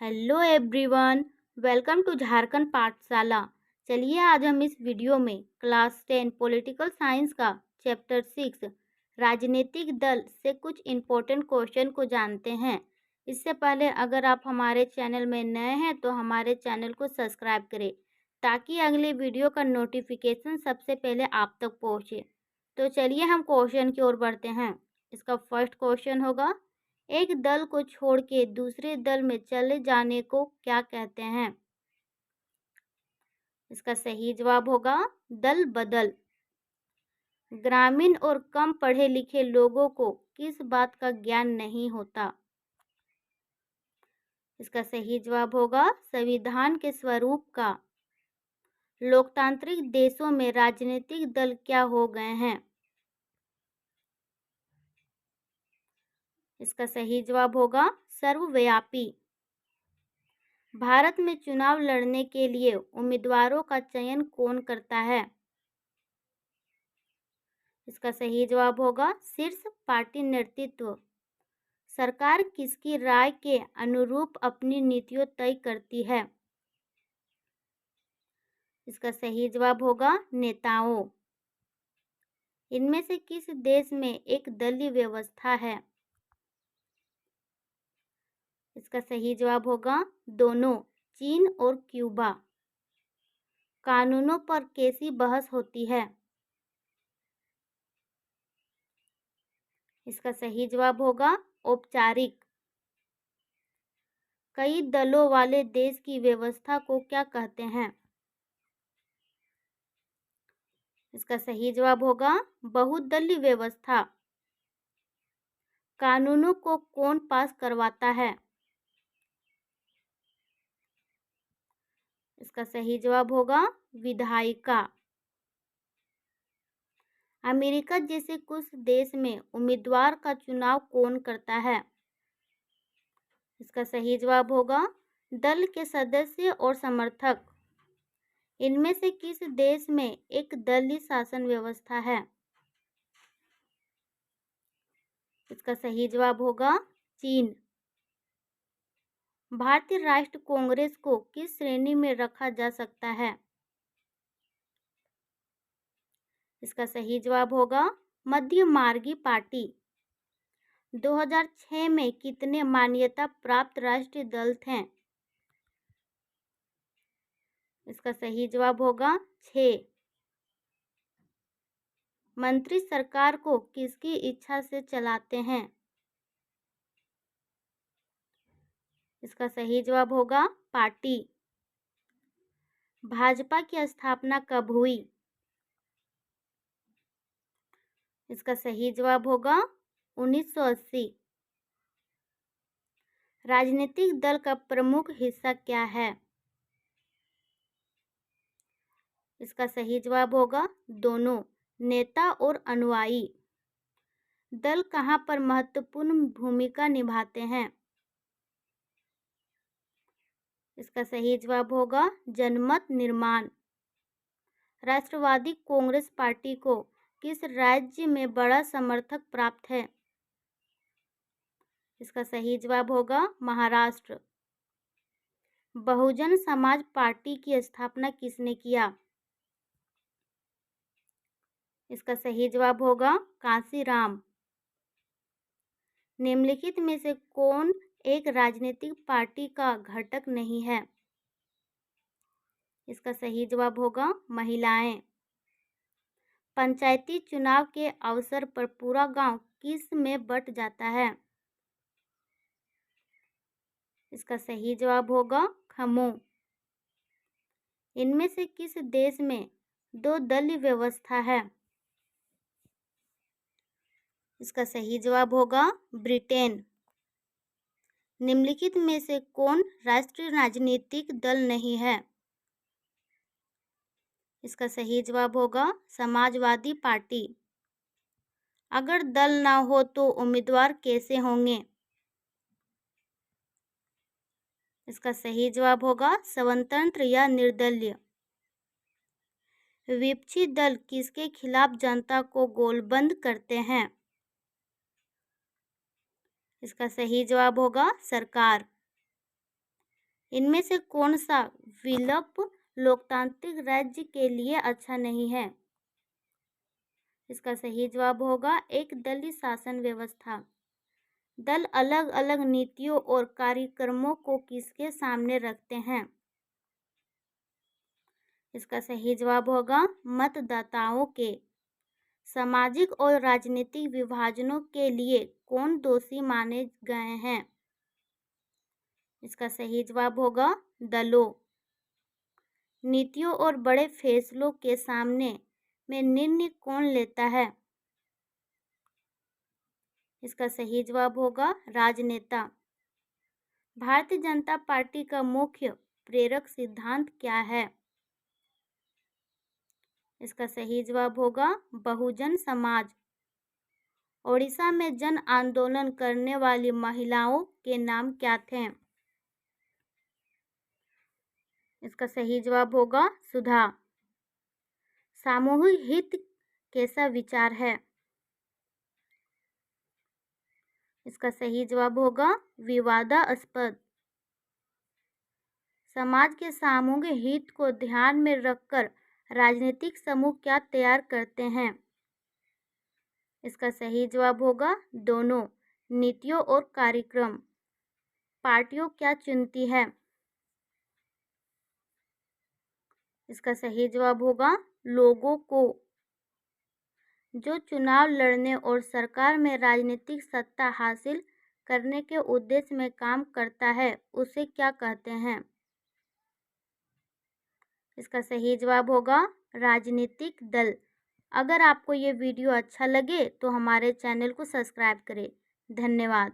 Hello everyone. Welcome to Jharkhand पाठशाला। चलिए आज हम इस वीडियो में क्लास 10 पॉलिटिकल साइंस का चैप्टर 6 राजनीतिक दल से कुछ इम्पोर्टेंट क्वेश्चन को जानते हैं। इससे पहले अगर आप हमारे चैनल में नए हैं तो हमारे चैनल को सब्सक्राइब करें ताकि अगले वीडियो का नोटिफिकेशन सबसे पहले आप तक पहुँचे। तो चलिए हम क्वेश्चन की ओर बढ़ते हैं। इसका फर्स्ट क्वेश्चन होगा, एक दल को छोड़ के दूसरे दल में चले जाने को क्या कहते हैं? इसका सही जवाब होगा दल बदल। ग्रामीण और कम पढ़े लिखे लोगों को किस बात का ज्ञान नहीं होता? इसका सही जवाब होगा संविधान के स्वरूप का। लोकतांत्रिक देशों में राजनीतिक दल क्या हो गए हैं? इसका सही जवाब होगा सर्वव्यापी। भारत में चुनाव लड़ने के लिए उम्मीदवारों का चयन कौन करता है? इसका सही जवाब होगा शीर्ष पार्टी नेतृत्व। सरकार किसकी राय के अनुरूप अपनी नीतियों तय करती है? इसका सही जवाब होगा नेताओं। इनमें से किस देश में एक दलीय व्यवस्था है? इसका सही जवाब होगा दोनों, चीन और क्यूबा। कानूनों पर कैसी बहस होती है? इसका सही जवाब होगा औपचारिक। कई दलों वाले देश की व्यवस्था को क्या कहते हैं? इसका सही जवाब होगा बहुदलीय व्यवस्था। कानूनों को कौन पास करवाता है? इसका सही जवाब होगा विधायिका। अमेरिका जैसे कुछ देश में उम्मीदवार का चुनाव कौन करता है? इसका सही जवाब होगा दल के सदस्य और समर्थक। इनमें से किस देश में एक दलीय शासन व्यवस्था है? इसका सही जवाब होगा चीन। भारतीय राष्ट्रीय कांग्रेस को किस श्रेणी में रखा जा सकता है? इसका सही जवाब होगा मध्य मार्गी पार्टी। 2006 में कितने मान्यता प्राप्त राष्ट्रीय दल थे? इसका सही जवाब होगा 6। मंत्री सरकार को किसकी इच्छा से चलाते हैं? इसका सही जवाब होगा पार्टी। भाजपा की स्थापना कब हुई? इसका सही जवाब होगा 1980। राजनीतिक दल का प्रमुख हिस्सा क्या है? इसका सही जवाब होगा दोनों, नेता और अनुयायी। दल कहाँ पर महत्वपूर्ण भूमिका निभाते हैं? इसका सही जवाब होगा जनमत निर्माण। राष्ट्रवादी कांग्रेस पार्टी को किस राज्य में बड़ा समर्थक प्राप्त है? इसका सही जवाब होगा महाराष्ट्र। बहुजन समाज पार्टी की स्थापना किसने किया? इसका सही जवाब होगा कांशीराम। निम्नलिखित में से कौन एक राजनीतिक पार्टी का घटक नहीं है? इसका सही जवाब होगा महिलाएं। पंचायती चुनाव के अवसर पर पूरा गांव किस में बट जाता है? इसका सही जवाब होगा खमों। इनमें से किस देश में दो दलीय व्यवस्था है? इसका सही जवाब होगा ब्रिटेन। निम्नलिखित में से कौन राष्ट्रीय राजनीतिक दल नहीं है? इसका सही जवाब होगा समाजवादी पार्टी। अगर दल ना हो तो उम्मीदवार कैसे होंगे? इसका सही जवाब होगा स्वतंत्र या निर्दलीय। विपक्षी दल किसके खिलाफ जनता को गोलबंद करते हैं? इसका सही जवाब होगा सरकार। इनमें से कौन सा विकल्प लोकतांत्रिक राज्य के लिए अच्छा नहीं है? इसका सही जवाब होगा एक दलीय शासन व्यवस्था। दल अलग अलग नीतियों और कार्यक्रमों को किसके सामने रखते हैं? इसका सही जवाब होगा मतदाताओं के। सामाजिक और राजनीतिक विभाजनों के लिए कौन दोषी माने गए हैं? इसका सही जवाब होगा दलों। नीतियों और बड़े फैसलों के सामने में निर्णय कौन लेता है? इसका सही जवाब होगा राजनेता। भारतीय जनता पार्टी का मुख्य प्रेरक सिद्धांत क्या है? इसका सही जवाब होगा बहुजन समाज। ओडिशा में जन आंदोलन करने वाली महिलाओं के नाम क्या थे? इसका सही जवाब होगा सुधा। सामूहिक हित कैसा विचार है? इसका सही जवाब होगा विवादास्पद। समाज के सामूहिक हित को ध्यान में रखकर राजनीतिक समूह क्या तैयार करते हैं? इसका सही जवाब होगा दोनों, नीतियों और कार्यक्रम। पार्टियों क्या चुनती है? इसका सही जवाब होगा लोगों को। जो चुनाव लड़ने और सरकार में राजनीतिक सत्ता हासिल करने के उद्देश्य में काम करता है उसे क्या कहते हैं? इसका सही जवाब होगा राजनीतिक दल। अगर आपको ये वीडियो अच्छा लगे तो हमारे चैनल को सब्सक्राइब करें। धन्यवाद।